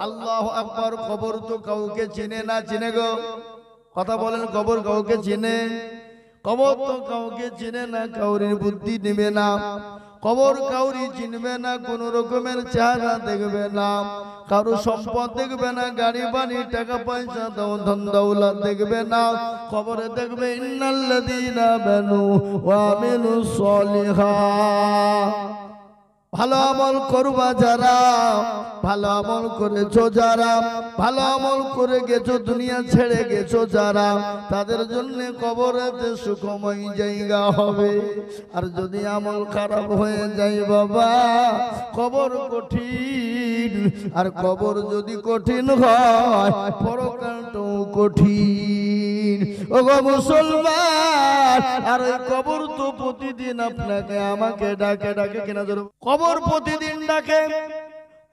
আল্লাহু আকবার। কবর তো কাউকে চিনে না, চিনে গো? কথা বলেন, কবর কাউকে চিনে? কবর তো কাউকে চিনে না, কাউরির বুদ্ধি নেবে না, কবর কাউরি চিনবে না, কোন রকমের চেহারা দেখবে না, কারো সম্পদ দেখবে না, গাড়ি বাড়ি টাকা পয়সা ধন দৌলত দেখবে না। কবরে দেখবে ইন্নাল্লাযীনা আমানু ওয়া আমিলুস সলিহাত। ভালো আমল করবা যারা, ভালো আমল করেছো যারা, ভালো আমল করে গেছো, দুনিয়া ছেড়ে গেছো যারা, তাদের জন্য কবরেতে সুখময় জায়গা হবে। আর যদি আমল খারাপ হয়ে যায় বাবা, কবর কঠিন। আর কবর যদি কঠিন হয়, পরকালটাও কঠিন। ওগো মুসলমান, আর ওই কবর তো প্রতিদিন আপনাকে আমাকে ডাকে, ডাকে কিনা ধরো? কবর প্রতিদিন ডাকে,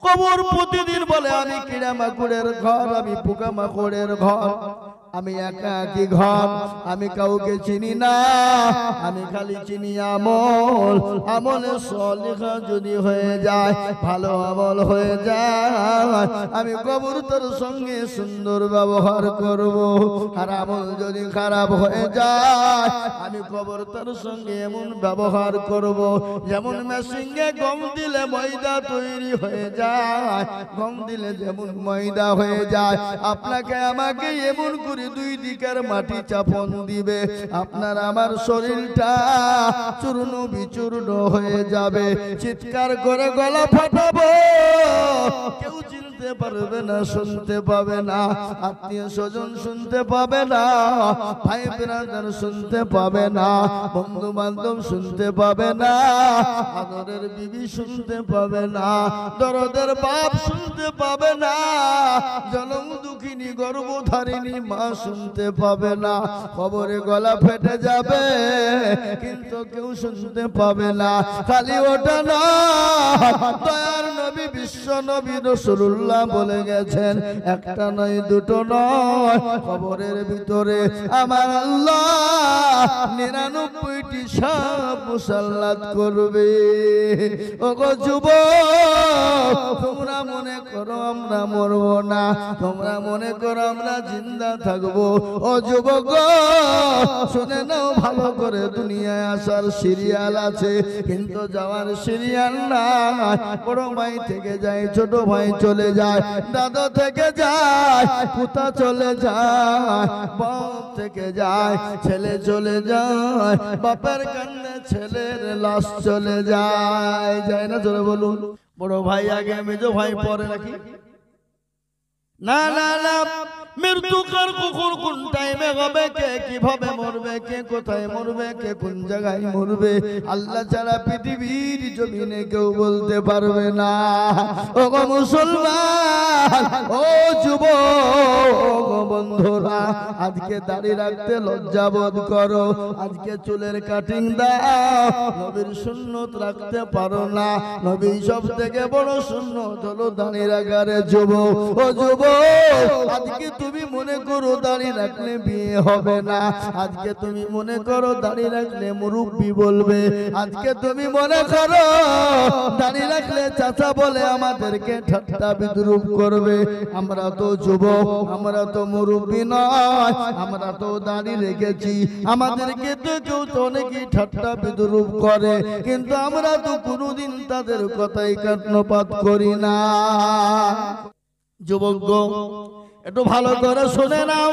কবর প্রতিদিন বলে আমি কিড়ামাকুড়ের ঘর, আমি পোকামাকড়ের ঘর, আমি একাকী ঘর, আমি কাউকে চিনি না, আমি খালি চিনি আমল। আমলে সলিহা যদি হয়ে যায়, ভালো আমল হয়ে যায়, আমি কবর তোর সঙ্গে সুন্দর ব্যবহার করব। আর আমল যদি খারাপ হয়ে যায়, আমি কবর তোর সঙ্গে এমন ব্যবহার করব, যেমন মেশিনে গম দিলে ময়দা তৈরি হয়ে যায়, গম দিলে যেমন ময়দা হয়ে যায়, আপনাকে আমাকে এমন করে দুই দিকের মাটি চাপন দিবে, আপনার আমার শরীরটা চূর্ণ বিচূর্ণ হয়ে যাবে। চিৎকার করে গলা ফাটাবো, কেউ চিনতে পারবে না, শুনতে পাবে না, আত্মীয় স্বজন শুনতে পাবে না, ভাই ব্রাদার শুনতে পাবে না, বন্ধু বান্ধব শুনতে পাবে না, আদরের বিবি শুনতে পাবে না, দরদের বাপ শুনতে পাবে না, জনম দুঃখিনী গর্ভধারিণী মা শুনতে পাবে না। কবরে গলা ফেটে যাবে, কিন্তু কেউ শুনতে পাবে না। খালি ওটা না, দয়ার নবী বিশ্ব নবী রাসূলুল্লাহ বলে গেছেন, একটা নয় দুটো নয়, কবরের ভিতরে আমার আল্লাহ 99টি সাপ মুসাল্লাত করবে। ওগো যুবক, তোমরা মনে করো আমরা মরবো না, তোমরা মনে করো আমরা জিন্দা থাকবো। ও যুবক, শুনে নাও ভালো করে, দুনিয়ায় আসার সিরিয়াল আছে, কিন্তু যাওয়ার সিরিয়াল নাই। বড় ভাই থেকে যায়, ছোট ভাই চলে যায়, দাদা থেকে যায়, পুতা চলে যায়, বাপ থেকে যায়, ছেলে চলে যায়, বাপের কান্নে ছেলের লাশ চলে যায়। যায় না? চলে বলুন। বড় ভাই আগে, মেজো ভাই পরে নাকি? না না না, মৃত্যু কার কখন কোন টাইমে হবে, কে কিভাবে মরবে, কে কোথায় মরবে, কে কোন জায়গায় মরবে, আল্লাহ ছাড়া পৃথিবীর জমিনে কেউ বলতে পারবে না। ও গো মুসলমান, ও যুবক বন্ধুরা, আজকে দাড়ি রাখতে লজ্জাবোধ করো, আজকে চুলের কাটিং দাও, নবীর সুন্নত রাখতে পারো না। নবী সব থেকে বড় সুন্নত হলো দাড়ি রাখার। যুবক, ও যুবক, আজকে তুমি মনে করো দাড়ি রাখলে বিয়ে হবে না, আজকে তুমি মনে করো দাড়ি রাখলে মুরব্বি বলবে, আজকে তুমি মনে করো দাড়ি রাখলে চাচা বলে আমাদেরকে ঠাট্টা বিদ্রুপ করবে। আমরা তো যুবক, আমরা তো মুরব্বি নয়, আমরা তো দাড়ি রেখেছি, আমাদেরকে তো কেউ তো অনেকেই ঠাট্টা বিদ্রুপ করে, কিন্তু আমরা তো কোনোদিন তাদের কথাই কর্ণপাত করি না। যুবক গো, একটু ভালো করে শুনে নাও,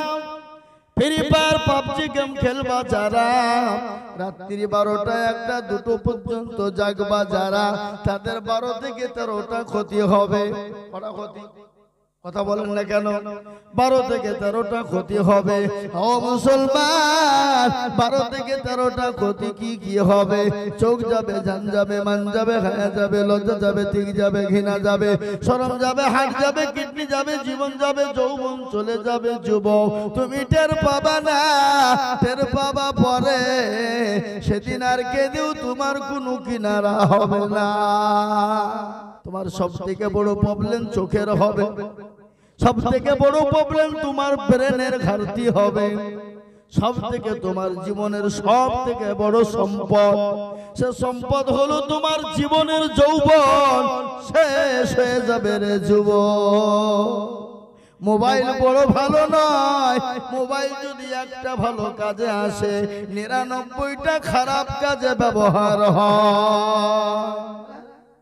ফ্রি ফায়ার পাবজি গেম খেলবা যারা, রাত্রি 12টা 1টা 2টো পর্যন্ত জাগবা যারা, তাদের 12 থেকে 13টা ক্ষতি হবে। কটা ক্ষতি? কথা বলেন না কেন? 12 থেকে 13টা ক্ষতি হবে। ও মুসলমান, 12 থেকে 13টা ক্ষতি কি কি হবে? চোখ যাবে, জান যাবে, মান যাবে, হায়া যাবে, লজ্জা যাবে, ঠিক যাবে, ঘৃণা যাবে, শরম যাবে, হাত যাবে, কিডনি যাবে, জীবন যাবে, যৌবন চলে যাবে। যুবক, তুমি টের পাবা না, টের পাবা পরে, সেদিন আর কেঁদেও তোমার কোনো কিনারা হবে না। তোমার সব থেকে বড় প্রবলেম চোখের হবে, সব থেকে বড় প্রবলেম তোমার ব্রেনের ঘাটতি হবে, সব থেকে তোমার জীবনের সব থেকে বড় সম্পদ, সে সম্পদ হলো তোমার জীবনের যৌবন। শেষ হয়ে যাবে রে যুবক। মোবাইল বড় ভালো নয়, মোবাইল যদি একটা ভালো কাজে আসে 99টা খারাপ কাজে ব্যবহার হয়।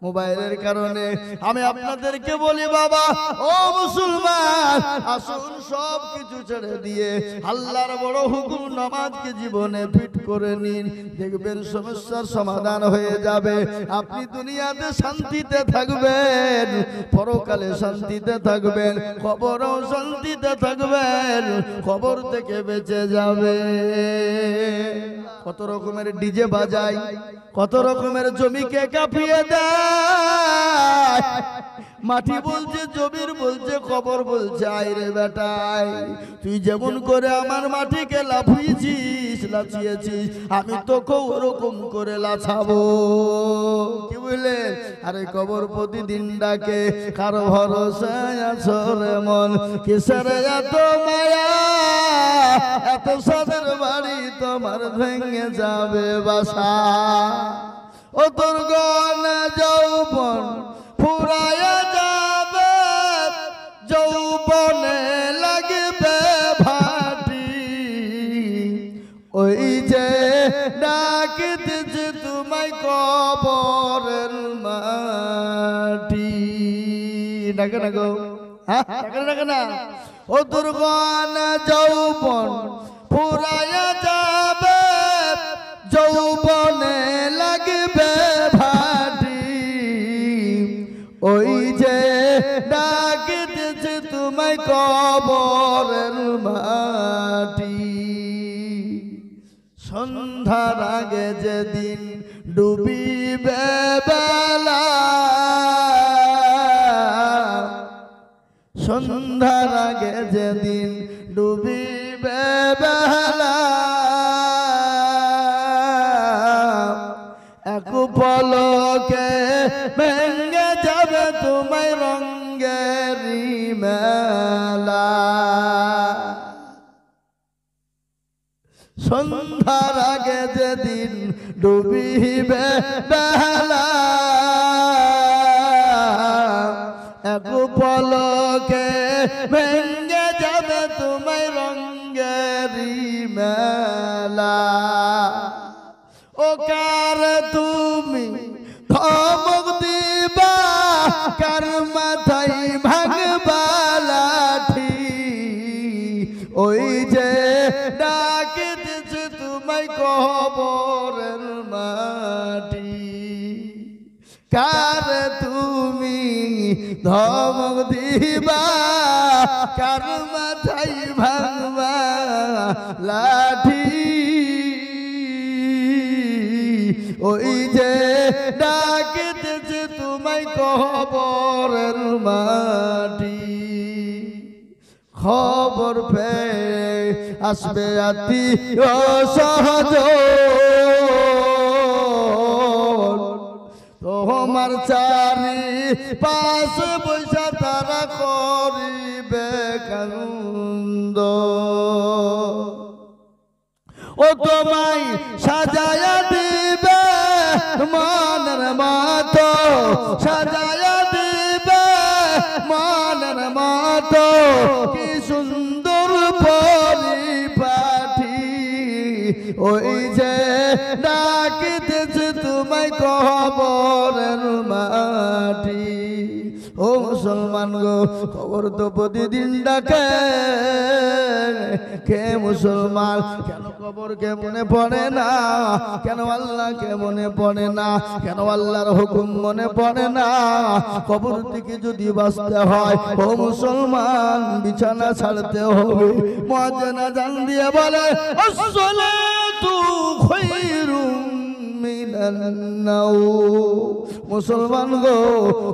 মোবাইলের কারণে আমি আপনাদেরকে বলি বাবা ও মুসলমান, আসুন সব কিছু ছেড়ে দিয়ে আল্লাহর বড় হুকুম নামাজকে জীবনে ফিট করে নিন, দেখবেন সমস্যার সমাধান হয়ে যাবে। আপনি দুনিয়াতে শান্তিতে থাকবেন, পরকালে শান্তিতে থাকবেন, কবরেও শান্তিতে থাকবেন, কবর থেকে বেঁচে যাবে। কত রকমের ডিজে বাজায়, কত রকমের জমিকে কাঁপিয়ে দেয়। মাটি বলছে, জমির বলছে, কবর বলছে আইরে বেটাই তুই যেমন করে আমার মাটিকে লাফিয়েছিস, লাচিয়েছিস, আমি তোকে ওরকম করে লাছাবো। কি বলে? আরে কবর প্রতিদিন ডাকে, কারো ভরসায় আছো রে মন, কিসের এত মায়া, এত সাদের বাড়ি তোমার ভেঙে যাবে বাসা। ও তোর গনে যৌবন ফুরায়া যাবে, যৌবনে লাগবে ভাটি, ওই যে ডাকিতেছে তোমায় কবরের মাটি। ডাকে না গো, হ্যাঁ ডাকে না। ও তোর গনে যৌবন ফুরায়া যাবে, যৌবনে লাগবে ভাটি, ওই যে ডাকিতেছে তোমায় কবরের মাটি। সন্ধ্যার আগে যেদিন ডুবিবে বেলা, সন্ধ্যার আগে যেদিন ডুবিবে বেলা, এক পলকে ভেঙে যাবে তোমায় রঙের মেলা। সন্ধ্যার আগে যেদিন ডুবিবে বেলা, এক পলকে ভেঙে যাবে তোমায় রঙের মেলা। ও কার তুমি ধমক দিবা, কার মাথায় ভাঙবা লাঠি, ওই যে ডাকিতেছে তোমায় কবরের মাটি। কার তুমি ধমক দিবা, কার মাথায় ভাঙবা লাঠি, ওই যে ডাকিতেছে তোমায় কবরের মাটি। খবর পেয়ে আসবে আত্মীয় স্বজন, তোমার চারি পাশে বৈশা তারা করিবে কান্দ। ও তোমায় সাজায়া দিবে মনের মতো, সাজায়া দিবে মনের মতো, কি সুন্দর পরিপাটি, ওই যে ডাকিতেছে তোমায় কবরের মাটি। ও মুসলমান গো, খবর তো প্রতিদিন ডাকে, কে মুসলমান কেন কবরকে মনে পড়ে না, কেন আল্লাহকে মনে পড়ে না, কেন আল্লাহর হুকুম মনে পড়ে না? কবর থেকে যদি বাঁচতে হয় ও মুসলমান, বিছানা ছাড়তে হবে। মুয়াজ্জিন আযান দিয়ে বলে, আসসালাতু খায়রুম মিনান মুসলমান গো,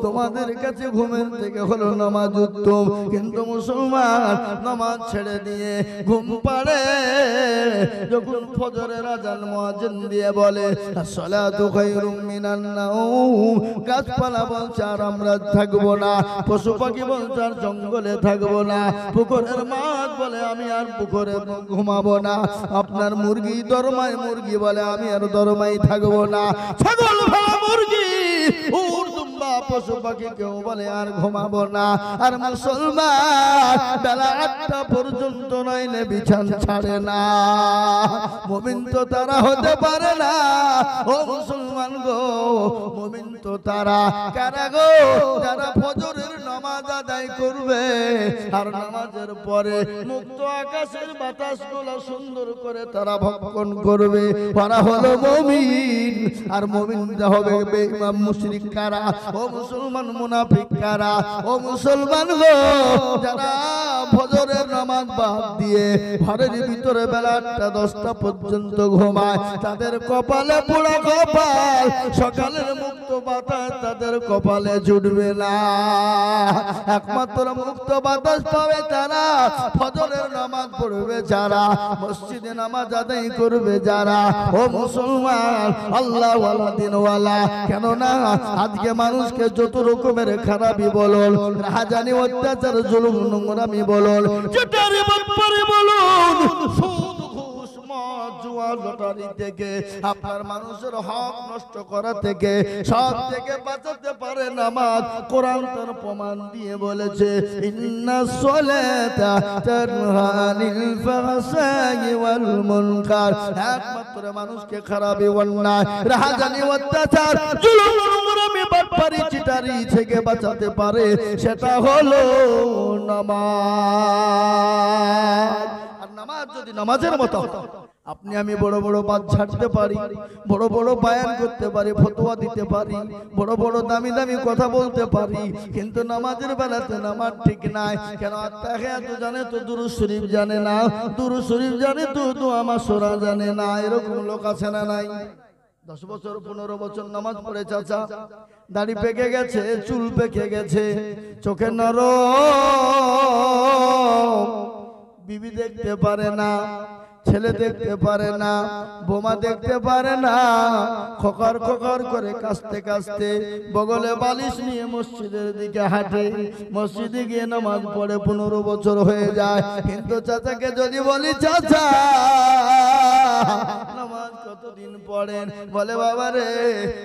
তোমাদের কাছে ঘুমের থেকে হলো নামাজ উত্তম, কিন্তু মুসলমান নামাজ ছেড়ে দিয়ে ঘুম পাড়ে যখন ফজরের আজান মুয়াজ্জিন দিয়ে বলে আসসালাতু খায়রুম মিনান নাওম, গাছপালা বলছে আর আমরা থাকবো না, পশু পাখি বলছে আর জঙ্গলে থাকবো না, পুকুরের মাছ বলে আমি আর পুকুরে ঘুমাবো না, আপনার মুরগি দরমায় মুরগি বলে আমি আর দরমায় থাকবো না, ছাগল ভেড়া মুরগি উট দুম্বা পশু পাখি কেউ বলে আর ঘুমাবো না। আর মুসলমান বেলা 8টা পর্যন্ত নইলে বিছান ছাড়ে না। মুমিন তো তারা হতে পারে না ও মুসলমান গো, মুমিন তো তারা কারা গো, যারা ফজরের নামাজ আদায় করবে আর নামাজের পরে মুক্ত আকাশের বাতাসগুলো সুন্দর করে তারা ভক্ষণ করবে, ওরা হলো মুমিন। আর মুমিন হবে বেঈমান মুশরিক কারা ও মুসলমান, মুনাফিক কারা ও মুসলমান গো, যারা ফজরের নামাজ বাদ দিয়ে ঘরের ভিতরে বেলা 8টা 10টা পর্যন্ত ঘুমায়, তাদের কপালে পোড়া কপাল, সকালের মুক্ত বাতাস তাদের কপালে জুটবে না। একমাত্র মুক্ত বাতাস পাবে তারা ফজরের নামাজ পড়বে যারা, মসজিদে নামাজ আদায় করবে যারা ও মুসলমান, আল্লাহ ওয়ালা দিনওয়ালা। কেননা আজকে মানুষকে যত রকমের খারাপি বলুন, রাহাজানি অত্যাচার জুলুম নোংরামি বলুন, যেটারই ব্যাপারে বলুন, সুদ ঘুষ মদ জুয়া লটারি থেকে আপনার মানুষের হক নষ্ট করা থেকে সব থেকে বাঁচাতে পারে নামাজ। কোরআন তার প্রমাণ দিয়ে বলেছে ইন্নাস সালাতা তানহা আনিল ফাহশাই ওয়াল মুনকার। একমাত্র মানুষকে খারাপি অন্যায় রাহাজানি অত্যাচার জুলুম নোংরামি বাটপারি চিটারি থেকে বাঁচাতে পারে, সেটা হলো নামাজ। আর নামাজ যদি নামাজের মতো আপনি আমি বড় বড় বাদ ছাড়তে পারি, বড় বড় বায়ান করতে পারি, ফতোয়া দিতে পারি, বড় বড় দামি দামি কথা বলতে পারি, কিন্তু নামাজের বেলাতে নামাজ ঠিক নাই। কেন আত্তাহিয়াতু জানে তো দুরূদ শরীফ জানে না, দুরূদ শরীফ জানে তো দোয়া মাসুরা জানে না। এরকম লোক আছে না নাই? 10 বছর 15 বছর নামাজ পড়ে চাচা, দাড়ি পেকে গেছে, চুল পেকে গেছে, চোখে নরম, বিবি দেখতে পারে না, ছেলে দেখতে পারে না, বোমা দেখতে পারে না, খোকর খোকর করে কাঁচতে কাঁচতে বগলে বালিশ নিয়ে মসজিদের দিকে হাঁটে, মসজিদে গিয়ে নামাজ পড়ে 15 বছর হয়ে যায়। কিন্তু চাচাকে যদি বলি চাচা নামাজ কতদিন পড়েন, বলে বাবা রে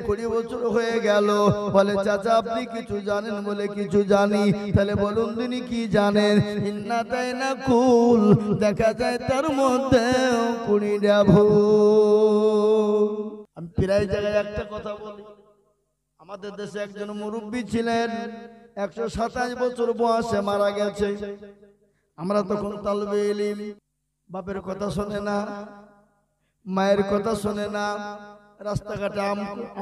20 বছর হয়ে গেল। বলে চাচা আপনি কিছু জানেন? বলে কিছু জানি। তাহলে বলুন তিনি কি জানেন? ইন্না তাইনা কুল, দেখা যায় তার মধ্যে 20টা ভুল। আমি প্রায় জায়গায় একটা কথা বলি, আমাদের দেশে একজন মুরব্বী ছিলেন, 127 বছর বয়সে মারা গেছে। আমরা তখন তালবে ইলম, বাপের কথা শোনে না, মায়ের কথা শোনে না, রাস্তাঘাটে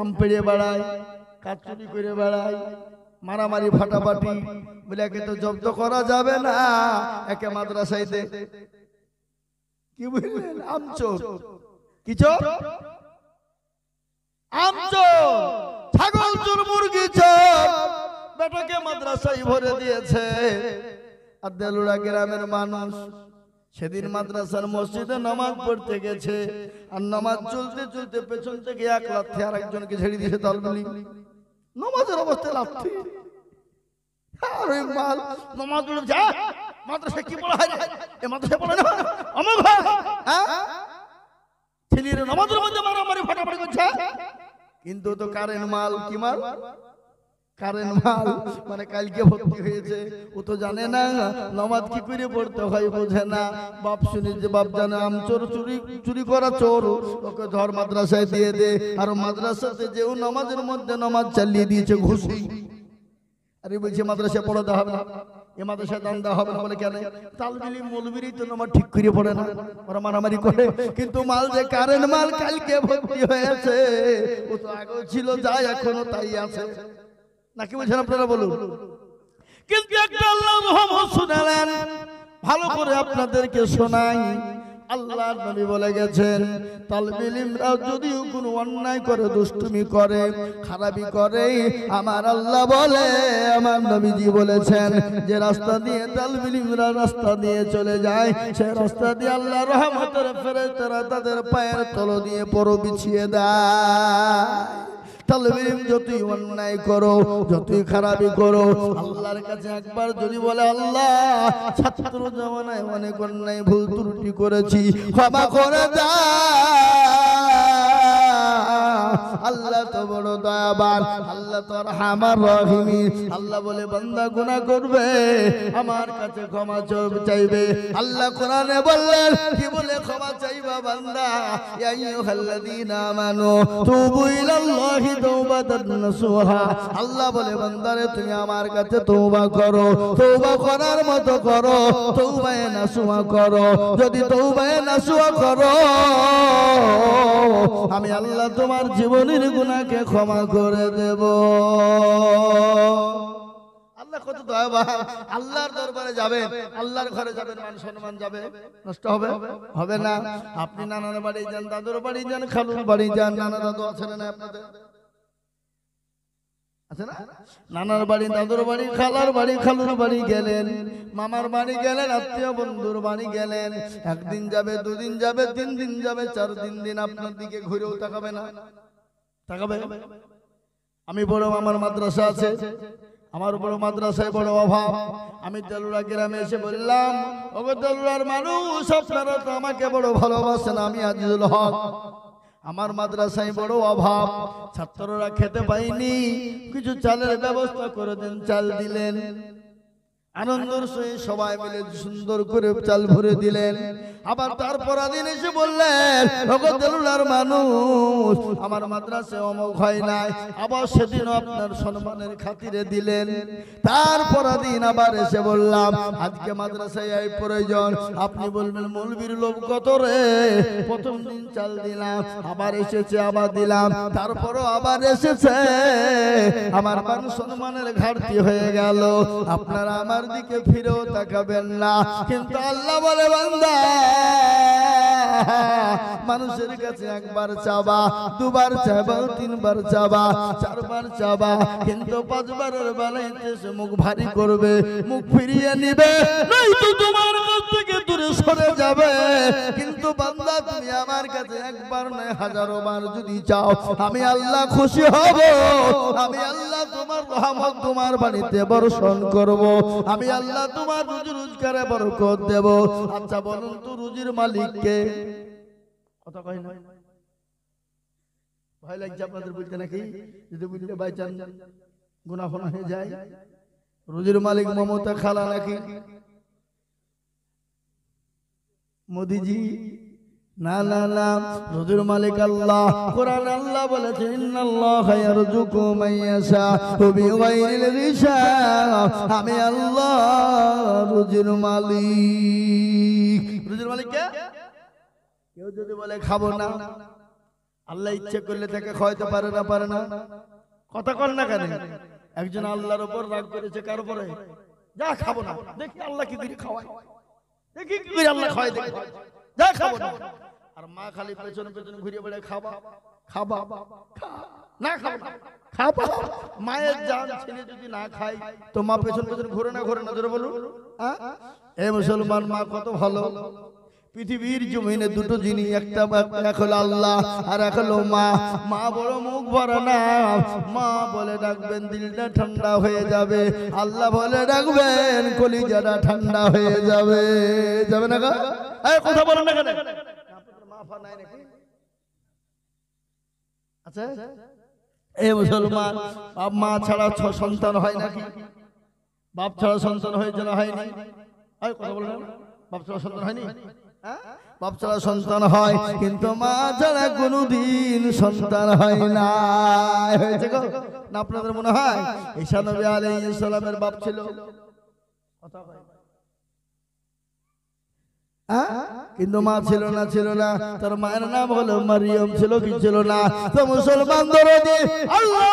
আম পেড়ে বেড়ায়, কাজ চুরি করে বেড়ায়, মারামারি ফাটাফাটি, বলে একে তো জব্দ করা যাবে না, একে মাদ্রাসায় দে। কি বুঝলেন? আমচোর। কি চোর? আমচোর, ছাগল চোর, মুরগি চোর, বেটাকে মাদ্রাসায় ভরে দিয়েছে। আর দেলুড়া গ্রামের মানুষ সেদিন মাদ্রাসার মসজিদে নামাজ পড়তে গেছে, আর নামাজ চলতে চলতে পেছন থেকে এক লাথি আর একজনকে ছেড়ে দিয়েছে তালবলি। নামাজের অবস্থায় লাথি, আর ওই মাল নামাজ পড়ে যা, মাদ্রাসায় কি পড়া হয়? এ মাদ্রাসায় পড়ে না আমার ভাই, ছেলেরা নামাজের মধ্যে মারামারি ফাটাফাটি করছে। কিন্তু তো কারেন্ট মাল। কি মাল? কারেন্ট মাল। মানে কালকে ভর্তি হয়েছে, ও তো জানে না নামাজ কি করে পড়তে হয়, বোঝে না। বাপ শুনে যে বাপ জানে আমচোর, চুরি করা চোর, ওকে ধর মাদ্রাসায় দিয়ে দে। আর মাদ্রাসাতে যেও নামাজের মধ্যে নামাজ চালিয়ে দিয়েছে ঘুষি। আরে বলছে মাদ্রাসায় পড়াতে হবে না, এ মাদ্রাসায় দান দেওয়া হবে না। বলে কেন? তালবিলি মৌলবিরই তো নামাজ ঠিক করে পড়ে না, ওরা মারামারি করে। কিন্তু মাল যে কারেন্ট মাল কালকে ভর্তি হয়েছে, ও তো আগেও ছিল, যায় এখনো তাই আছে। নাকি বলছেন আপনারা বলুন? কিন্তু একটা আল্লাহ মুহাম্মদ শুনালেন, ভালো করে আপনাদেরকে শোনাই। আল্লাহর নবী বলে গেছেন তালবিল ইলমরা যদিও কোনো অন্যায় করে দুষ্টুমি করে খারাপি করে আমার আল্লাহ বলে আমার নবীজি বলেছেন যে রাস্তা দিয়ে তালবিল ইলমরা রাস্তা দিয়ে চলে যায় সে রাস্তা দিয়ে আল্লাহ রহমতের ফেরেশতারা তাদের পায়ের তল দিয়ে পরো বিছিয়ে দেয় তালবিল ইলম যতই অন্যায় করো যতই খারাপি করো আল্লাহর কাছে একবার যদি বলে আল্লাহ ছাত্র জামানায় অনেক অন্যায় ভুল ত্রুটি করেছি ক্ষমা করে দাও আল্লাহ তো বড় দয়াবান আল্লাহ তো রহমান রহিম আল্লাহ বলে বান্দা গুনাহ করবে আমার কাছে ক্ষমা চাইবে আল্লাহ কোরআনে বললেন কি বলে ক্ষমা চাইবা বান্দা ইয়া আইয়ুহাল্লাযীনা আমানু তুবু ইলাল্লাহি তাওবাতান নাসুহা আল্লাহ বলে বান্দারে তুমি আমার কাছে তওবা করো তওবা করার মতো করো তওবায়ে নাসুহা করো যদি তওবায়ে নাসুহা করো আমি আল্লাহ তোমার জীবনের গুনাহকে ক্ষমা করে দেব আল্লাহ কত দয়াবান আল্লাহর দরবারে যাবেন আল্লাহর ঘরে যাবেন মান সম্মান যাবে নষ্ট হবে হবে না আপনি নানার বাড়ি যান দাদুর বাড়ি যান খালুর বাড়ি যান নানা দাদু আছেন না আপনাদের আছে না নানার বাড়ি দাদুর বাড়ি খালার বাড়ি খালুর বাড়ি গেলেন মামার বাড়ি গেলেন আত্মীয় বন্ধুর বাড়ি গেলেন একদিন যাবে দুদিন যাবে তিন দিন যাবে চার দিন আপনার দিকে ঘুরেও তাকাবে না তাকাবে আমি বড় আমার মাদ্রাসা আছে আমার বড় মাদ্রাসায় বড় অভাব আমি তেলুরা গ্রামে এসে বললাম ওগো তেলুরার মানুষ আপনারা তো আমাকে বড় ভালোবাসেন আমি আজিজুল হক আমার মাদ্রাসায় বড় অভাব ছাত্ররা খেতে পায়নি কিছু চালের ব্যবস্থা করে দেন চাল দিলেন আনন্দের সহিত সবাই মিলে সুন্দর করে চাল ভরে দিলেন আবার তারপর দিন এসে বললেন ওগো তেলুরার মানুষ আমার মাদ্রাসায় অমুক হয় নাই আবার সেদিনও আপনার সম্মানের খাতিরে দিলেন তারপর দিন আবার এসে বললাম আজকে মাদ্রাসায় এই প্রয়োজন আপনি বলবেন মৌলবীর লোভ কত রে প্রথম দিন চাল দিলাম আবার এসেছে আবার দিলাম তারপরও আবার এসেছে আমার মান সম্মানের ঘাটতি হয়ে গেল আপনারা আমার দিকে ফিরেও তাকাবেন না কিন্তু আল্লাহ বলে বান্দা মানুষের কাছে একবার চাবা দুবার চাবা তিনবার চাবা চারবার চাবা কিন্তু পাঁচবারের বেলাতে সে মুখ ভারী করবে মুখ ফিরিয়ে নিবে নয়তো তোমার কাছ থেকে দূরে সরে যাবে কিন্তু বান্দা তুমি আমার কাছে একবার নয় হাজারো বার যদি চাও আমি আল্লাহ খুশি হব আমি আল্লাহ তোমার রহমত তোমার বাড়িতে বর্ষণ করব আমি আল্লাহ তোমার রুজি রোজগারে বরকত দেব আচ্ছা বলুন তো রুজির মালিক কে কথা কই না ভয় লাগছে আপনাদের বলতে নাকি যদি বুঝলে বাই চান গুনাহ হয়ে যায় রুজির মালিক মমতা খালা নাকি মোদিজি না না না রুজির মালিক আল্লাহ কোরআন আল্লাহ বলেছেন ইন্নাল্লাহা ইয়ারযুকু মান ইয়াশাউ বিগাইরি হিসাব আমি আল্লাহ রুজির মালিক রুজির মালিক কে কেউ যদি বলে খাবো না আল্লাহ ইচ্ছে করলে তাকে খাওয়াতে পারে না কথা কর না কেন একজন আল্লাহর উপর রাগ করেছে কার উপরে যা খাবো না দেখি আল্লাহ কি করে খাওয়ায় দেখি কি করে আল্লাহ খাওয়ায় দেখি যা খাবো না আর মা খালি পেছনে পেছনে ঘুরে বেড়ে খাবা খাবা না খাবা মায়ের জান ছেলে যদি না খায় তো মা পেছন পেছন ঘুরে না ধরে বলুন এ মুসলমান মা কত ভালো পৃথিবীর জমিনে দুটো জিনিস একটা এক হলো আল্লাহ আর এক হলো মা মা বড় মুখ ভরা না মা বলে ডাকবেন দিলটা ঠান্ডা হয়ে যাবে আল্লাহ বলে ডাকবেন কলিজাটা ঠান্ডা হয়ে যাবে যাবে না গো এই কথা বলেন না কেন মা ফা নাই নাকি আচ্ছা এই মুসলমান বাপ মা ছাড়া সন্তান হয় নাকি বাপ ছাড়া সন্তান হয়েছে না হয়নি এই কথা বলেন বাপ ছাড়া সন্তান হয়নি বাপ ছাড়া সন্তান হয় কিন্তু মা ছাড়া কোনদিন সন্তান হয় না হয়েছে গো না আপনাদের মনে হয় ঈসা নবী আলাইহিস সালামের বাপ ছিল কথা বলে কিন্তু মা ছিল না তার মায়ের নাম হলো মারিয়াম ছিল কি ছিল না তো মুসলমান দরদি আল্লাহ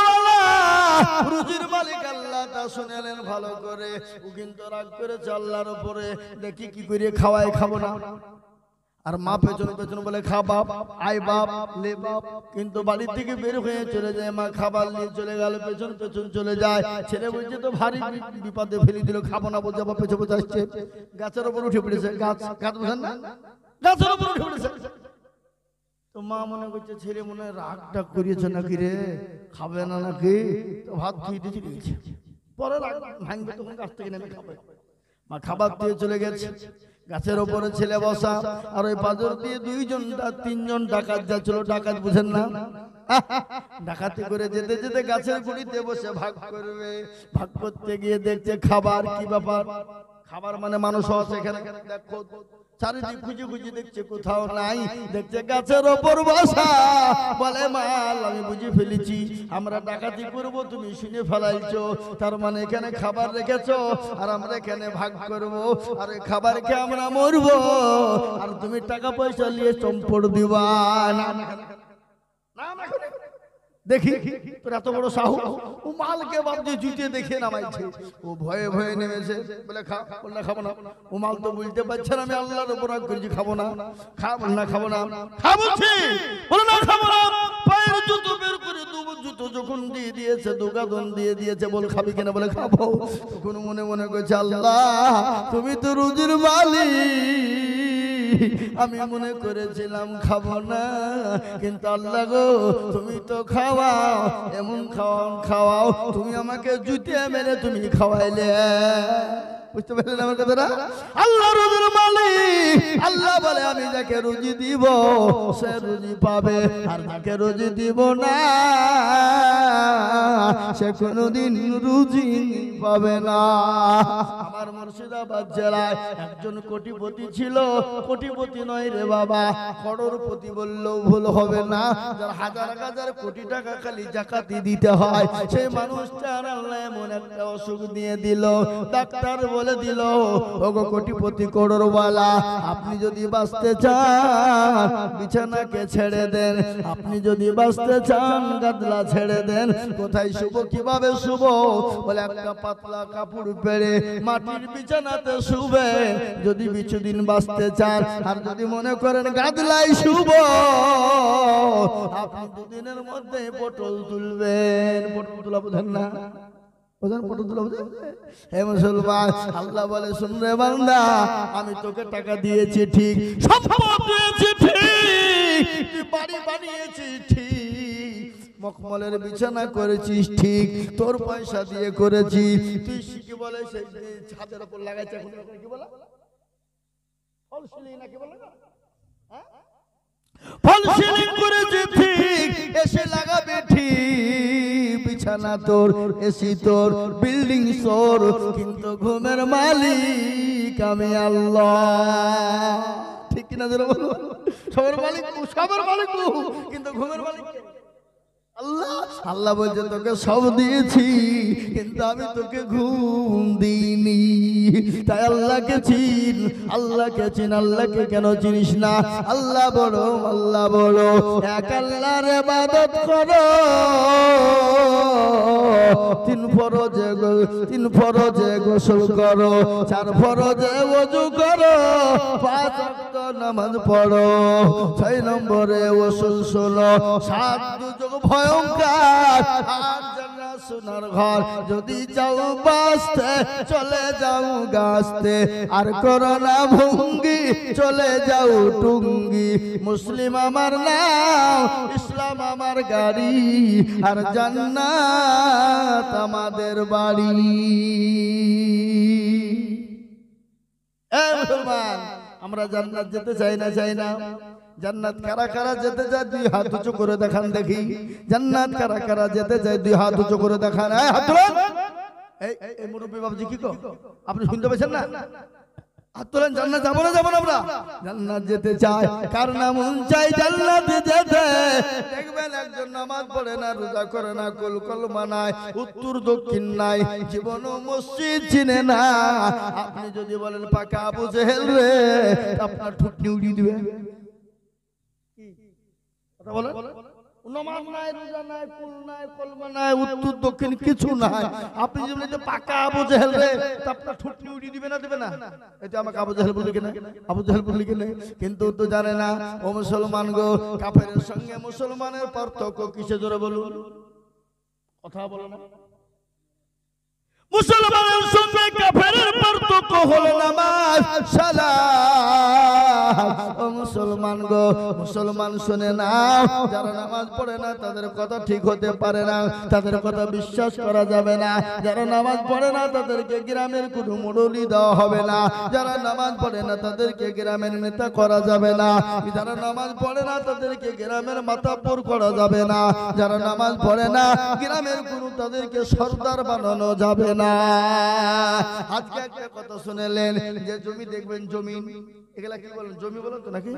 রুজির মালিক আল্লাহ তা শুনেলেন ভালো করে ও কিন্তু রাগ করেছে আল্লাহর উপরে দেখি কি করে খাওয়ায় খাবো না আর মা পেছনে পেছনে বলে খা বাপ, আয় বাপ, লে বাপ। কিন্তু বাড়ি থেকে বের হয়ে চলে যায়, মা খাবার নিয়ে চলে গেল, পেছন পেছন চলে যায়। ছেলে বলছে তো ভারী বিপদে ফেলে দিল, খাবো না বলছে, আবার পেছনে পেছনে আসছে। গাছের উপর উঠে পড়েছে, গাছ গাছ বুঝেন না, গাছের উপর উঠে পড়েছে। তো মা মনে করছে ছেলে মনে রাগ টাগ করিয়েছে নাকি রে, খাবে না নাকি, তো ভাত ধুয়ে দিয়েছে গেছে। পরে রাগ ভাঙবে, তখন গাছ থেকে নেমে খাবে। মা খাবার দিয়ে চলে গেছে, গাছের ওপরে ছেলে বসা, আর ওই পাথর দিয়ে তিনজন ডাকাত যাচ্ছিল। ডাকাত বুঝেন না, ডাকাতি করে যেতে যেতে গাছের গুড়িতে বসে ভাগ করবে। ভাগ করতে গিয়ে দেখছে খাবার, কি ব্যাপার, খাবার মানে মানুষ আছে এখানে। দেখো চারিদিক খুঁজে খুঁজে দেখছে, কোথাও নাই। দেখছে গাছের ওপর বসা, বলে মাল আমি বুঝে ফেলেছি, আমরা ডাকাতি করব, তুমি শুনে ফেলাইছো, তার মানে এখানে খাবার রেখেছো, আর আমরা এখানে ভাগ করব, আর এই খাবার খেয়ে আমরা মরবো, আর তুমি টাকা পয়সা নিয়ে চম্পড় দিবা না। দেখি তোর এত বড় সাহস, ও মালকে বাপ দিয়ে জুতিয়ে দেখে নামাইছে। ও ভয়ে ভয়ে নেমেছে, বলে খা, বললে খাবো না। ও মাল তো বুঝতে পারছে না আমি আল্লাহর উপর রাগ করেছি, খাবো না। খা, বললে খাবো না। খা বলছি, বলে না খাবো না। পায়ের জুতো বের করে জুতো যখন দিয়ে দিয়েছে, দুগাদন দিয়ে দিয়েছে, বল খাবি কিনা, বলে খাবো। তখন মনে মনে করছে আল্লাহ তুমি তো রুজির মালিক, আমি মনে করেছিলাম খাবো না, কিন্তু আল্লাহ গো তুমি তো খাওয়াও, এমন খাওয়াও, তুমি আমাকে জুতিয়ে মেরে তুমি খাওয়াইলে। বুঝতে পারলেন আমার কথাটা? আল্লাহ রুজির মালিক, আল্লাহ বলে আমি যাকে রুজি দিব সে রুজি পাবে, আর যাকে রুজি দিব না সে কোনোদিন রুজি পাবে না। আমার মুর্শিদাবাদ জেলায় একজন কোটিপতি ছিল, কোটিপতি নয় রে বাবা, করোড়পতি বললেও ভুল হবে না, যার হাজার হাজার কোটি টাকা খালি জাকাতি দিতে হয়, সেই মানুষটার আল্লাহ এমন একটা অসুখ দিয়ে দিল, ডাক্তার বলে দিল ওগো কোটিপতি করোড়ওয়ালা, আপনি যদি বাঁচতে চান বিছানাকে ছেড়ে দেন, আপনি যদি বাঁচতে চান গাদলা ছেড়ে দেন। কোথায় শুব, কিভাবে শুব, বলে একটা পাতলা কাপড় পেরে মাটির বিছানাতে শুবে, যদি কিছুদিন বাঁচতে চান। আর যদি মনে করেন গাদলাই শুব, আপনি দুদিনের মধ্যে পটল তুলবেন। পটল তোলা বোঝেন না, হে মুসলমান, আল্লাহ বলে শুন রে বান্দা, আমি তোকে টাকা দিয়েছি ঠিক, সম্পদ দিয়েছি ঠিক, বাড়ি বানিয়েছি ঠিক, মখমলের বিছানা করেছিস ঠিক, তোর পয়সা দিয়ে করেছি, তুই কি বলে সেই ছাদের উপর লাগাইছে, এখন কি বলে ফল সিলিং নাকি বলে না, ফল সিলিং করেছি ঠিক, এসে লাগাবে ঠিক, বিছানা তোর, এসি তোর, বিল্ডিং তোর, কিন্তু ঘুমের মালিক আমি আল্লাহ। ঠিক কিনা ধরে বলো, সবার মালিক, সবার মালিক, কিন্তু ঘুমের মালিক আল্লাহ। আল্লাহ বলছে তোকে সব দিয়েছি, কিন্তু আমি তোকে ঘুম দিইনি। তাই আল্লাহকে চিন, আল্লাহকে চিন, আল্লাহকে কেন চিনিস না? আল্লাহ বড়, আল্লাহ বড়, এক আল্লাহর ইবাদত করো, তিন ফরজে গোসল করো, 4 ফরজে ওযু করো, 5 ওয়াক্ত নামাজ পড়ো, 6 নম্বরে ওসুল শোনো, 7 দুর্যোগ ভয়ঙ্কর, 8 জান্নাত সোনার ঘর, যদি চাও বাঁচতে চলে যাও গাছতে, আর করো না ভঙ্গি চলে যাও টুঙ্গি, মুসলিম আমার নাম, ইসলাম আমার গাড়ি, আর জান্নাত আমাদের বাড়ি। মুসলমান, আমরা জান্নাত যেতে চাই না, চাই না? জান্নাত কারা কারা যেতে চায় 2 হাত উঁচু করে দেখান দেখি। জান্নাত কারা কারা যেতে চায় 2 হাত উঁচু করে দেখান। হাত তোলেন। এই মুরব্বী বাবুজি কি কো, আপনি শুনতে পাচ্ছেন না? হাত তোলেন। জান্নাত যাবো না, যাবো না আমরা? জান্নাত যেতে চাই, কার না মন চাই জান্নাতে যেতে। দেখবেন একজন নামাজ পড়ে না, রোজা করে না, কুল কলমা নাই, উত্তর দক্ষিণ নাই, জীবনও মসজিদ চিনে না। আপনি যদি বলেন পাকা আবু জেহেল রে, আপনার ঠুটনি উড়িয়ে দিবে। কথা বলেন, নামাজ নাই, রোজা নাই, কুল নাই, কলমা নাই, উত্তর দক্ষিণ কিছু নাই। আপনি যদি বলেন পাকা আবু জেহেল রে, তা আপনার ঠুটনি উড়িয়ে দিবে না, দেবে না? এটা আমাকে আবু জেহেল বললি কিনা, আবু জেহেল বললি কিনা, কিন্তু তো জানে না। ও মুসলমান গো, কাফেরের সঙ্গে মুসলমানের পার্থক্য কিসে, জোরে বলুন, কথা বলো না। মুসলমানের সঙ্গে কাফেরের পার্থক্য হলো নামাজ, সালাত। ও মুসলমান গো, মুসলমান শুনে নাও, যারা নামাজ পড়ে না তাদের কথা ঠিক হতে পারে না, তাদের কথা বিশ্বাস করা যাবে না। যারা নামাজ পড়ে না তাদেরকে গ্রামের কোনো মুরব্বি দেওয়া হবে না। যারা নামাজ পড়ে না তাদেরকে গ্রামের নেতা করা যাবে না। যারা নামাজ পড়ে না তাদেরকে গ্রামের মাতাব্বর করা যাবে না। যারা নামাজ পড়ে না গ্রামের কোনো তাদেরকে সর্দার বানানো যাবে না। আজকে একটা কথা শুনেলেন যে জমি দেখবেন, জমিন এগুলা কি বলেন, জমি বলেন তো নাকি?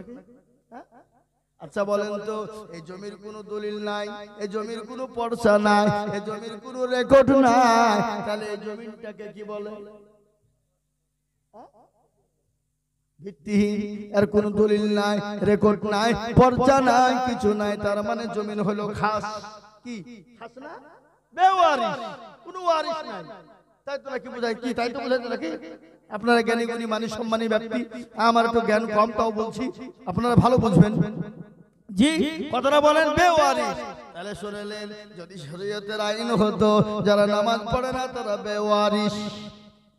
আচ্ছা বলেন তো, এই জমির কোনো দলিল নাই, এই জমির কোনো পর্চা নাই, এই জমির কোনো রেকর্ড নাই, তাহলে এই জমিনটাকে কি বলে? ভিত্তিহীন, এর কোনো দলিল নাই, রেকর্ড নাই, পর্চা নাই, কিছু নাই। তার মানে জমিন হলো খাস। কি খাস না? বেওয়ারিশ, কোনো ওয়ারিশ নাই। তাই তো নাকি বোঝায় কি? তাই তো বোঝায় নাকি? আপনারা জ্ঞানী গুণী মানুষ, সম্মানী ব্যক্তি, আমার তো জ্ঞান কম, তাও বলছি, আপনারা ভালো বুঝবেন। জি কথাটা বলেন, বেওয়ারিশ। তাহলে শুনলেন, যদি শরীয়তের আইন হতো, যারা নামাজ পড়ে না তারা বেওয়ারিশ,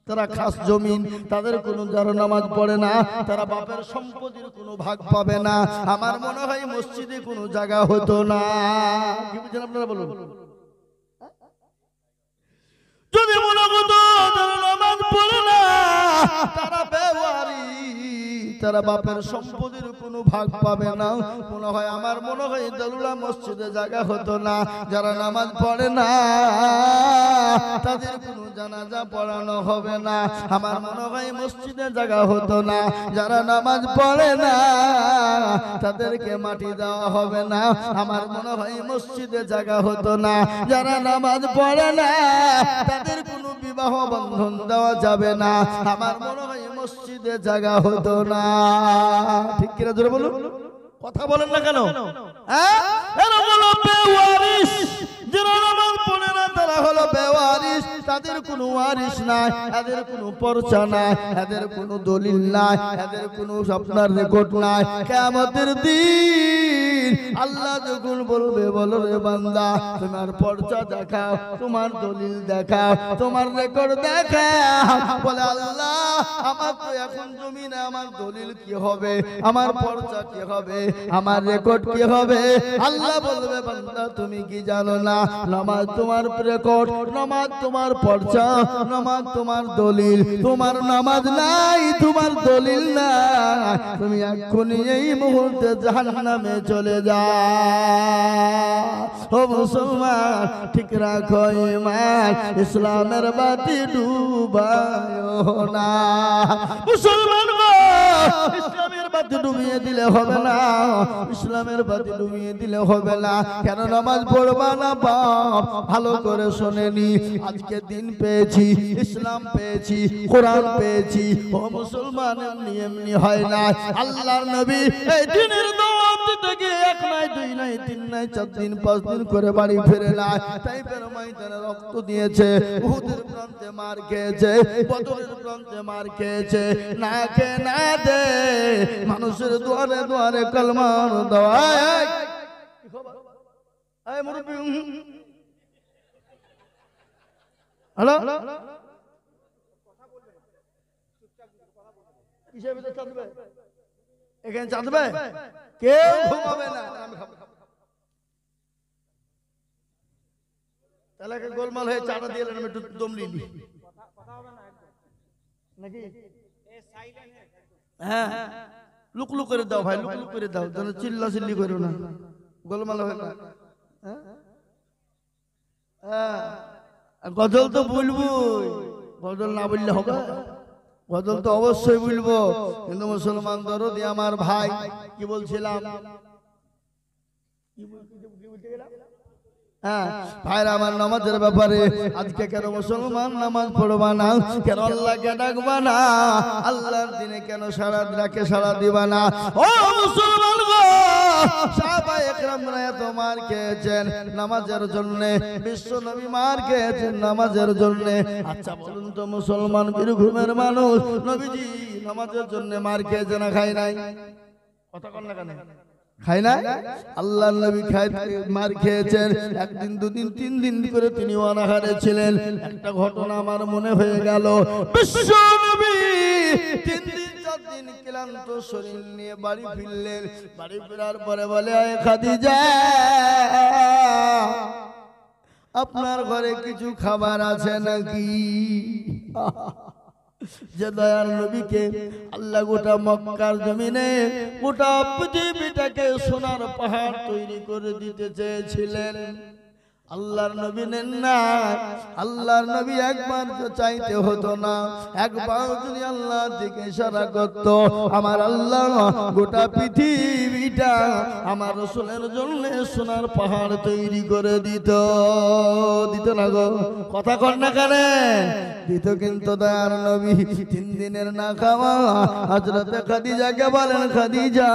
তারা খাস জমিন, তাদের কোনো, যারা নামাজ পড়ে না তারা বাপের সম্পত্তির কোনো ভাগ পাবে না। আমার মনে হয় মসজিদে কোনো জায়গা হতো না। কি বুঝছেন আপনারা বলুন? যদি মনে হতো যারা নামাজ পড়ে না তারা বেওয়ারিশ, তারা বাপের সম্পত্তির কোনো ভাগ পাবে না, মনে হয়, আমার মনে হয় দারুলা মসজিদে জায়গা হতো না। যারা নামাজ পড়ে না তাদের কোনো জানাজা পড়ানো হবে না, আমার মনে হয় মসজিদে জায়গা হতো না। যারা নামাজ পড়ে না তাদেরকে মাটি দেওয়া হবে না, আমার মনে হয় মসজিদে জায়গা হতো না। যারা নামাজ পড়ে না তাদের কোনো বিবাহ বন্ধন দেওয়া যাবে না, আমার মনে হয় মসজিদে জায়গা হতো না। ঠিক কিনা জোরে বলুন, কথা বলেন না কেন? এরা হলো বেওয়ারিশ, যারা নামাজ পড়ে না তারা হলো বেওয়ারিশ, তাদের কোনো ওয়ারিশ নাই, এদের কোনো পর্চা নাই, এদের কোনো দলিল নাই, এদের কোনো আপনার রেকর্ড নাই। কিয়ামতের দিন আল্লাহ যখন বলবে, বলো রে বান্দা তোমার পর্চা দেখাও, তোমার দলিল দেখাও, তোমার রেকর্ড দেখাও। বলে আল্লাহ আমার তো এখন জমিনে, আমার দলিল কি হবে, আমার পর্চা কি হবে, আমার রেকর্ড কি হবে? আল্লাহ বলবে, বান্দা তুমি কি জানো না, নামাজ তোমার রেকর্ড, নামাজ তোমার পর্চা, নামাজ তোমার দলিল। তোমার নামাজ নাই, তোমার দলিল নাই, তুমি এক্ষুনি এই মুহূর্তে জাহান্নামে চলে যাও। ও মুসলমান, ঠিক রাখো ঈমান, ইসলামের বাতি ডুবায়ো না। মুসলমান ইসলামের বাতি ডুবিয়ে দিলে হবে না, ইসলামের বাতি ডুবিয়ে দিলে হবে না। কেন নামাজ পড়বা না বাপ? ভালো করে শোনেনি, আজকে দিন পেয়েছি, ইসলাম পেয়েছি, কোরআন পেয়েছি। ও মুসলমান, এমনি এমনি হয় না। আল্লাহর নবী এই দিনের দাওয়াত দিতে গিয়ে 1 নাই 2 নাই 3 নাই 4 দিন 5 দিন করে বাড়ি ফিরে না। তাইফের ময়দানে রক্ত দিয়েছে, উহুদের প্রান্তে মার খেয়েছে, বদরের প্রান্তে মার খেয়েছে, না খেয়ে না দে মানুষের দুয়ারে দুয়ারে কলমার দাওয়া। এই মুরব্বি, হ্যালো, কিসের ভিতরে চাঁদবে? এখানে চাঁদবে, কেউ ঘুমাবে না। তাহলে গোলমাল হয়ে চাটা দিয়ে একটু দম নিবি নাকি? হ্যাঁ, লুকলুক করে দাও ভাই, লুকলুক করে দাও, যেন চিল্লা চিল্লি করো না, গোলমাল হয় না। গজল তো বলবো, গজল না বললে হবে? গজল তো অবশ্যই বলবো, কিন্তু মুসলমান দরদি আমার ভাই, কি বলছিলাম? হ্যাঁ ভাইরা আমার, নামাজের ব্যাপারে আজকে কেন মুসলমান নামাজ পড়বা না? কেন আল্লাহকে ডাকবা না? আল্লাহর দিনে কেন সারা রাখে সারা দিবা না? ও মুসলমান গো, সাহাবায়ে একরামরা এত মার খেয়েছেন নামাজের জন্য, বিশ্ব নবী মার খেয়েছেন নামাজের জন্য। আচ্ছা বলুন তো মুসলমান বীরভূমের মানুষ নবীজি নামাজের জন্য মার খেয়েছে না খায় নাই? কথা কন না কেন? খায় না? আল্লাহর নবী মার খেয়েছেন, একদিন দুদিন তিন দিন করে তিনি অনাহারে ছিলেন। একটা ঘটনা আমার মনে হয়ে গেল, বিশ্ব নবী 3 দিন 4 দিন ক্লান্ত শরীর নিয়ে বাড়ি ফিরলেন। বাড়ি ফেরার পরে বলে, আয় খাদিজা, আপনার ঘরে কিছু খাবার আছে নাকি? যে দয়ার নবীকে আল্লাহ গোটা মক্কার জমিনে গোটা পৃথিবীটাকে সোনার পাহাড় তৈরি করে দিতে চেয়েছিলেন, আল্লাহর নবী নেন না। আল্লাহর নবী একবার তো চাইতে হতো না, একবার যদি আল্লাহ দিকে ইশারা করত, আমার আল্লাহ গোটা পৃথিবীটা আমার রাসূলের জন্য সোনার পাহাড় তৈরি করে দিত। দিত না গো? কথা কর না কেন? দিত। কিন্তু দয়ার নবী 3 দিনের না খাওয়া হযরত খাদিজাকে বলেন, খাদিজা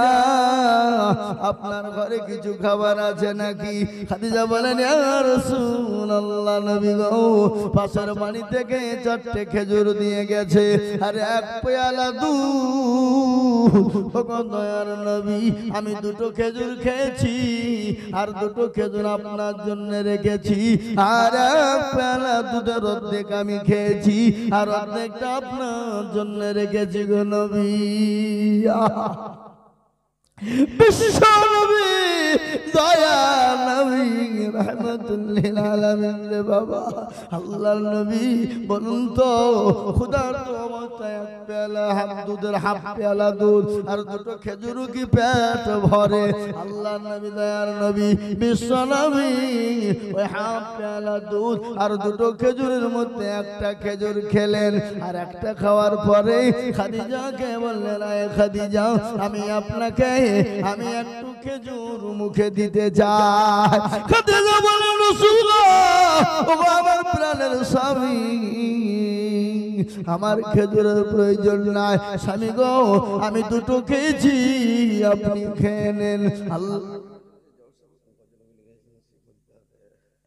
আপনার ঘরে কিছু খাবার আছে নাকি? খাদিজা বলেন, ইয়া রাসূলুল্লাহ, নবী গো পাশের বাড়ি থেকে 4টে খেজুর দিয়ে গেছে আর 1 পেয়ালা দুধ। ওগো দয়ার নবী, আমি 2টো খেজুর খেয়েছি আর 2টো খেজুর আপনার জন্য রেখেছি, আর 1 পেয়ালা দুধের অর্ধেক আমি খেয়েছি আর অর্ধেকটা আপনার জন্য রেখেছি গো নবী। বিশ্ব নবী দয়া নবী রহমাতুল লিল আলামিন রে বাবা, আল্লাহর নবী বলুন তো ক্ষুধার্ত অবস্থায় 1 পেয়ালা হাফ পেয়ালা দুধ আর 2টো খেজুর কি পেট ভরে? আল্লাহর নবী দয়ার নবী বিশ্ব নবী ওই হাফ পেয়ালা দুধ আর 2টো খেজুরের মধ্যে একটা খেজুর খেলেন, আর একটা খাওয়ার পরে খাদিজাকে বললেন, আয় খাদিজা আমি আপনাকে আমি একটু খেজুর মুখে দিতে চাই। খাদিজা বলেন, রাসূলুল্লাহ ও আমার প্রাণের স্বামী, আমার খেজুরের প্রয়োজন নাই, স্বামী গো আমি 2টো খেয়েছি, আপনি খেয়ে নেন। আল্লাহ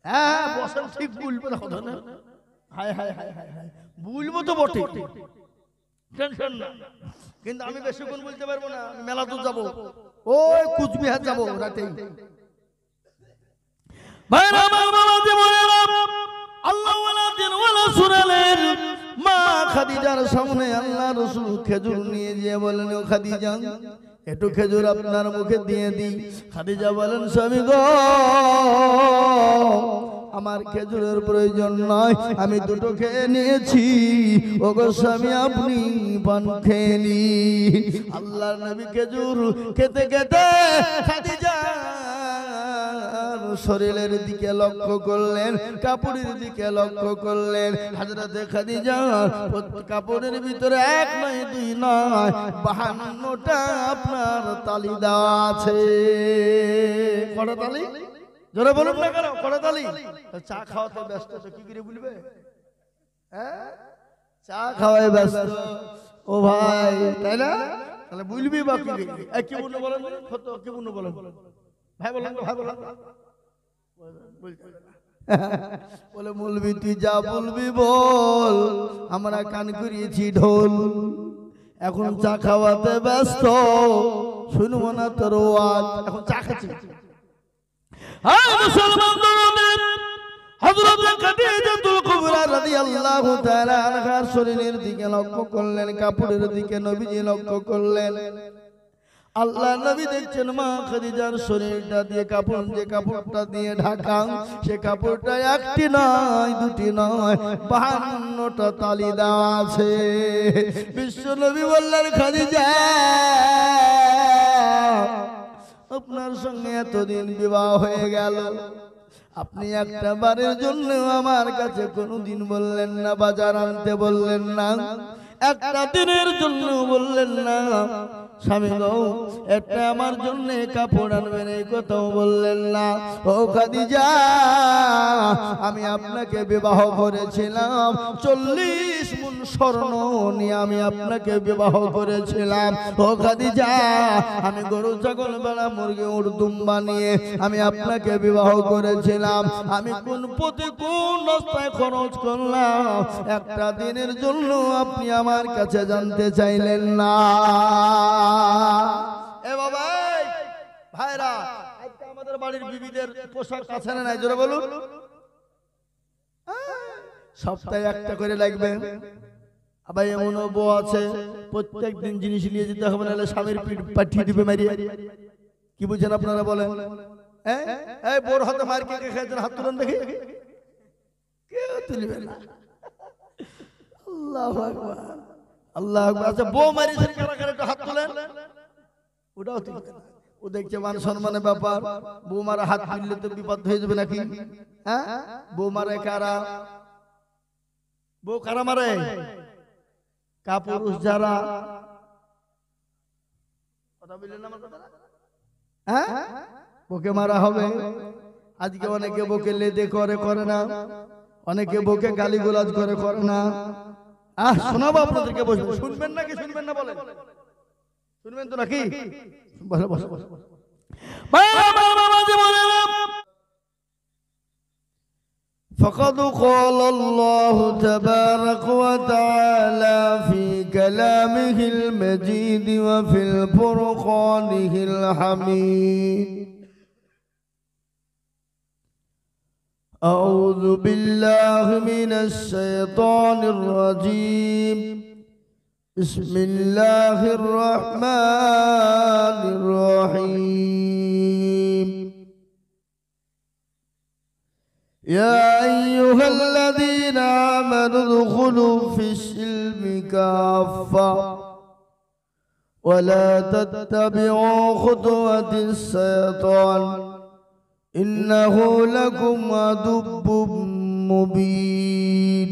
হ্যাঁ বসেন, ঠিক বলবো না কথা না? হায় হায় হায় হায় হায়, বলবো তো বটে, টেনশন না। কিন্তু আমি বেশিক্ষণ বলতে পারবো না, আমি মেলা দূর যাবো, ওই কুচবিহার যাবো রাতে। মা খাদিজার সামনে আল্লাহ রাসূল খেজুর নিয়ে গিয়ে বলেন, ও খাদিজা একটু খেজুর আপনার মুখে দিয়ে দিই। খাদিজা বলেন, স্বামী গো আমার খেজুরের প্রয়োজন নয়, আমি 2টো খেয়ে নিয়েছি। ও গো স্বামী আপনি পান খেয়ে নিন। আল্লাহর নবী খেজুর খেতে খেতে খাদিজা শরীরের দিকে লক্ষ্য করলেন, কাপড়ের দিকে লক্ষ্য করলেন। হযরত খাদিজা কাপড়ের ভিতরে 1 নয় 2 নয় 52টা আপনার তালি দেওয়া আছে। কটা তালি? জোরে বলুন না কেন? কটা তালি? চা খাওয়াতে ব্যস্ত তো কি করে বলবে? হ্যাঁ চা খাওয়ায় ব্যস্ত ও ভাই, তাই না? তাহলে বলবি বাকি কি বলবো বলেন? কত কি বলবো বলেন ভাই? বলেন ভাই, বলেন। বলে মৌলবি তুই যা বলবি বল, আমরা কান করিয়েছি ঢোল, এখন চা খাওয়াতে ব্যস্ত, শুনবো না তোর ওয়াজ, এখন চা খাচ্ছি। হযরত খাদিজাতুল কুবরা রাদিয়াল্লাহু তাআলা আনহার শরীরের দিকে লক্ষ্য করলেন, কাপড়ের দিকে নবীজি লক্ষ্য করলেন। আল্লাহ নবী দেখছেন মা খাদিজার শরীরটা দিয়ে কাপড়, যে কাপড়টা দিয়ে ঢাকা, সে কাপড়টা 1টি নয় 2টি নয় 52টা তালি দেওয়া আছে। বিশ্ব নবী বললেন, খাদিজা আপনার সঙ্গে এতদিন বিবাহ হয়ে গেল, আপনি একটা বারের জন্য আমার কাছে কোনোদিন বললেন না, বাজার আনতে বললেন না, একটা দিনের জন্য বললেন না, স্বামী গো একটা আমার জন্য কাপড় আনবেন এই কথাও বললেন না। ও খাদিজা আমি আপনাকে বিবাহ করেছিলাম 40 মুন স্বর্ণ নিয়ে আমি আপনাকে বিবাহ করেছিলাম। ও খাদিজা, আমি গরু ছাগল ভেড়া মুরগি উট দুম্বা নিয়ে আমি আপনাকে বিবাহ করেছিলাম। আমি কোন প্রতিকূল রাস্তায় খরচ করলাম একটা দিনের জন্য আপনি আমার কাছে জানতে চাইলেন না। এ বাবা ভাইরা, আজকে আমাদের বাড়ির বিবিদের পোশাক আছে না নাই জোরে বলুন? সপ্তাহে একটা করে লাগবে। আবার এমন বউ আছে প্রত্যেক দিন জিনিস নিয়ে যেতে হবে, নাহলে স্বামীর পিঠ পাঠিয়ে দিবে মারিয়ে। কি বুঝছেন আপনারা বলেন? এই বোর হাতে মার কে কে খেয়েছেন? হাত তুলেন দেখি। কেউ তুলবে না। আল্লাহু আকবার, আল্লাহু আকবার। আচ্ছা, বউ মারিয়েছেন কারা কারা একটু হাত তুলেন। ওটাও তুলবে না। ও দেখছে মান সম্মানের ব্যাপার। বউ মারা হাত তুললে তো বিপদ হয়ে যাবে নাকি? হ্যাঁ, বউ মারে কারা? বউ কারা মারে? কাপুরুষ যারা। কথা বললেন আমার কথা? হ্যাঁ, বউকে মারা হবে। আজকে অনেকে বউকে লেদে করে করে না, অনেকে বউকে গালিগালাজ করে করে না। শোনাবো আপনাদেরকে, বসবো। শুনবেন নাকি শুনবেন না বলেন? শুনবেন তো নাকি? বসো বসো বসো। فقد قال الله تبارك وتعالى في كلامه المجيد وفي الفرقانه الحميد: أعوذ بالله من الشيطان الرجيم. بسم الله الرحمن الرحيم. يا أيها الذين آمنوا ادخلوا في السلم كافة ولا تتبعوا خطوات الشيطان إنه لكم عدو مبين.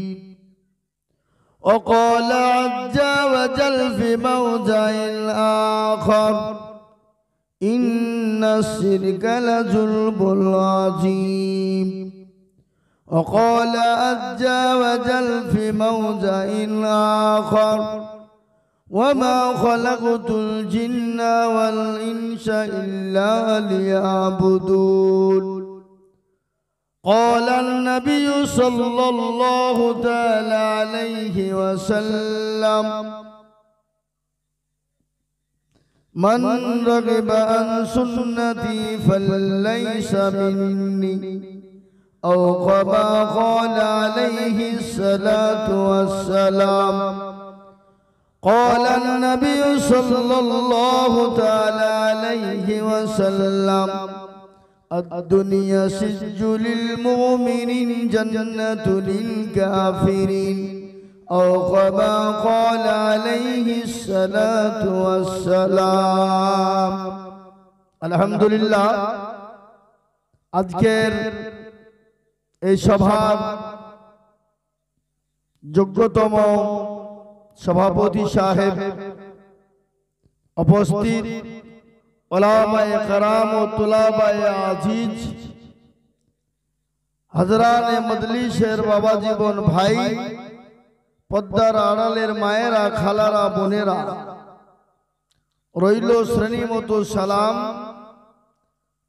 وقال عز وجل في موضع آخر: إن الشرك لظلم عظيم. وقال عز وجل في موضع آخر: وما خلقت الجن والإنس إلا ليعبدون. قال النبي صلى الله تعالى عليه وسلم: من رغب عن سنتي فليس مني، أو كما قال عليه الصلاة والسلام. قال النبي صلى الله تعالى عليه وسلم: الدنيا سجن للمؤمنين جنة للكافرين، أو كما قال عليه الصلاة والسلام. الحمد لله। আজকের এই সভার যোগ্যতম সভাপতি সাহেব উপস্থিত, উলামায়ে কেরাম ও তুলাবায়ে আজিজ, হযরানে মজলিসের বাবা জীবন ভাই, পদ্মার আড়ালের মায়েরা, খালারা, বোনেরা, রইল শ্রেণী মতো সালাম।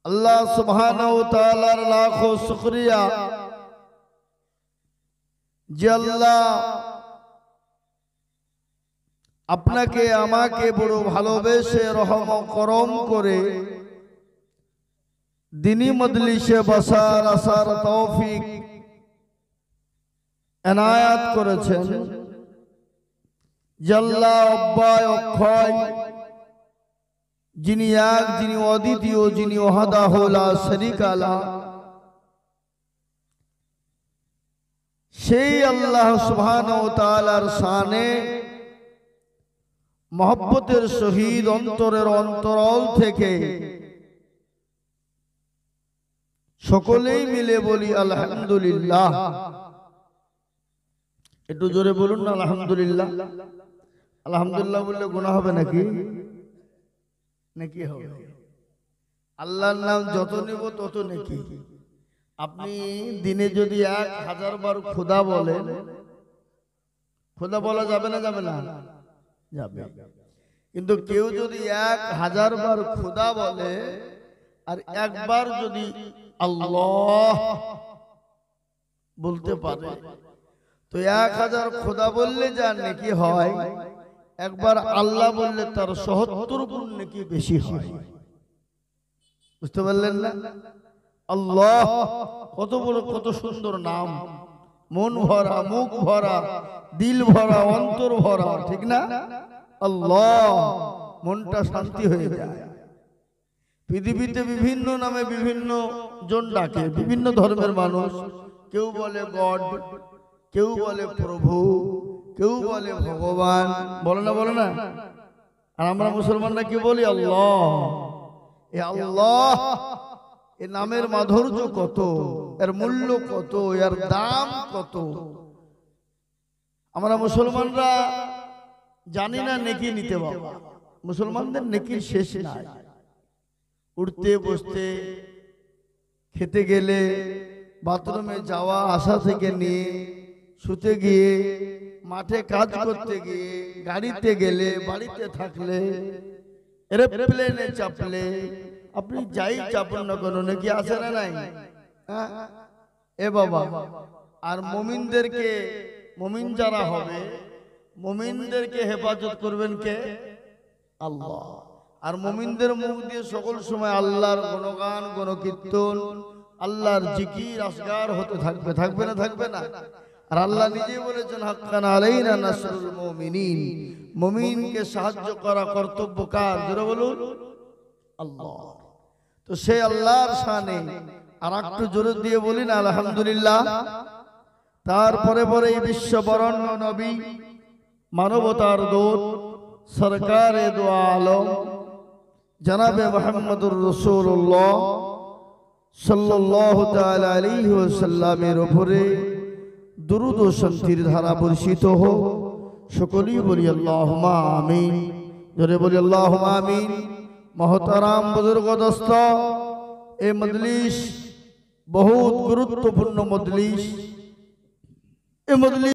আল্লাহ সুবহানাহু ওয়া তাআলার লাখো শুকরিয়া যে আল্লাহ আপনাকে আমাকে বড় ভালোবেসে রহম করম করে দিনী মজলিসে বসার আসার তৌফিক এনায়াত করেছেন। যে আল্লাহ অব্যয় অক্ষয়, যিনি এক, যিনি অদ্বিতীয়, যিনি ওয়াহদাহু লা শারীকা লাহ, সেই আল্লাহ সুবহানাহু ওয়া তাআলার শানে মহব্বতের সহিত অন্তরের অন্তরাল থেকে সকলেই মিলে বলি আলহামদুলিল্লাহ। একটু জোরে বলুন না আলহামদুলিল্লাহ। আলহামদুলিল্লাহ বললে গুনাহ হবে নাকি? নাকি হবে? আল্লাহর নাম যত নেব তত নাকি। আপনি দিনে যদি 1000 বার খোদা বলেন, খোদা বলা যাবে না যাবে না? যাবে। কিন্তু কেউ যদি 1000 বার খোদা বলে আর একবার যদি আল্লাহ বলতে পারে, তো 1000 খোদা বললে যার নেকি হয়, একবার আল্লাহ বললে তার ৭০ গুণ নেকি বেশি হয়। বুঝতে পারলেন না? আল্লাহ কত বড়, কত সুন্দর নাম, মন ভরা, মুখ ভরা, দিল ভরা, অন্তর ভরা, ঠিক না? আল্লাহ, মনটা শান্তি হয়ে যায়। পৃথিবীতে বিভিন্ন নামে বিভিন্ন জন ডাকে, বিভিন্ন ধর্মের মানুষ। কেউ বলে গড, কেউ বলে প্রভু, কেউ বলে ভগবান, বলে না বলে না? আর আমরা মুসলমানরা কি বলি? আল্লাহ। এ আল্লাহ, এ নামের মাধুর্য কত, এর মূল্য কত, এর দাম কত। আমরা মুসলমানরা জানি না নেকি নিতে। বাবা, মুসলমানদের নেকির শেষ নাই। উঠতে বসতে, খেতে গেলে, বাথরুমে যাওয়া আসা থেকে নিয়ে, শুতে গিয়ে, মাঠে কাজ করতে গিয়ে, গাড়িতে গেলে, বাড়িতে থাকলে, এরোপ্লেনে চাপলে, আপনি যাই চাপুন না কেন নাকি আছে না নাই? এ বাবা, আর মুমিনদেরকে, মুমিন যারা হবে, মুমিনদেরকে হেফাজত করবেন কে? আল্লাহ। আর মুমিনদের মুখ দিয়ে সকল সময় আল্লাহর গুণগান, গুণকীর্তন, আল্লাহর জিকির আসগার হতে থাকবে, থাকবে না থাকবে না? আর আল্লাহ নিজে বলেছেন, হাক্কান আলাইনা নাসরুল মুমিনিন, মুমিনকে সাহায্য করা কর্তব্য কার? জোরে বলুন, আল্লাহ। তো সেই আল্লাহর শানে আর একটু জোরে দিয়ে বলি না আলহামদুলিল্লাহ। তারপরে পরে এই বিশ্ব বরণ্য নবী, মানবতার দূত, সরকারে দো আলম জনাবে মুহাম্মদুর রাসূলুল্লাহ সাল্লাল্লাহু তাআলা আলাইহি ওয়াসাল্লামের উপরে দুরূদ ও শান্তির ধারা বর্ষিত হোক। সকলেই বলি আল্লাহুম্মা আমিন। জোরে বলি আল্লাহুম্মা আমিন। মহতারাম বুজুর্গ দোস্ত, এই মজলিস বহুত গুরুত্বপূর্ণ মজলিস। এই মজলিস